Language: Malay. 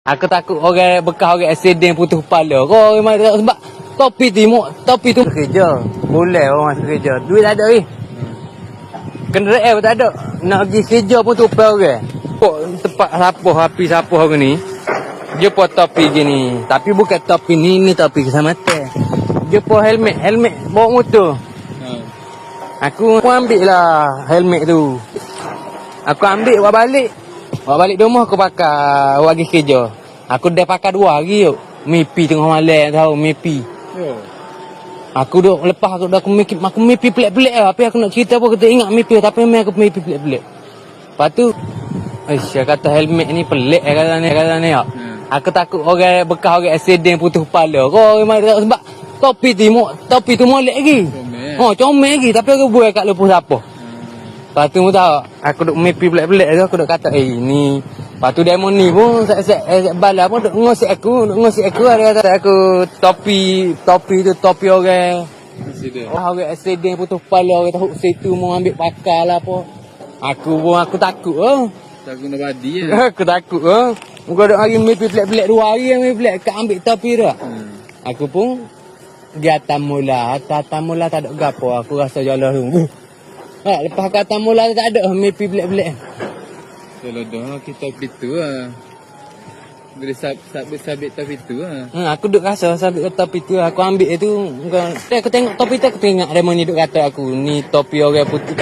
Aku takut orang bekas orang accident putus kepala. Kau memang sebab topi tu kerja. Boleh orang masuk kerja. Duit tak ada ni. Kenderaan pun tak ada. Nak pergi kerja pun tupai orang. Pok tempat sapuh api sapuh orang ni. Dia pun topi gini. Tapi bukan topi ni topi keselamatan. Dia pun helmet bawa motor. Aku ambil lah helmet tu. Aku ambil bawa balik. Bawa balik rumah aku pakai bagi kerja. Aku dah pakai 2 hari yuk. Mimpi tengah malam tahu mimpi. Aku duk lepas aku dah aku mimpi pelik-pelik lah. Tapi aku nak cerita apa aku tak ingat mimpi tapi memang aku mimpi pelik-pelik. Lepas tu Aisyah kata helmet ni pelik kata ni ya. Aku takut orang bekas orang accident putus kepala. Kau memang sebab topi tu molek lagi. Comel lagi tapi aku buat kat lepas apa. Lepas tu tahu aku duk mimpi pelik-pelik tu aku duk kata ni. Lepas tu demo ni pun bala pun duk ngosik aku ada kata aku topi orang orang accident putus kepala orang tahu situ mau ambil pakar lah apa. Aku takut Takut nak badi Aku takut Muka duk hari mimpi pelik-pelik 2 hari mimpi pelik kat ambil topi tu. Aku pun di atas mula tak ada gapo. Aku rasa jalan tu. Lepas ke atas mula tak ada mimpi pelik-pelik. Kalau dah kita pitu lah. Boleh sabit topi tu lah. Aku duk rasa sabit topi tu aku ambil tu. Aku tengok topi tu aku tengok dia ni duk kata aku ni topi orang putih.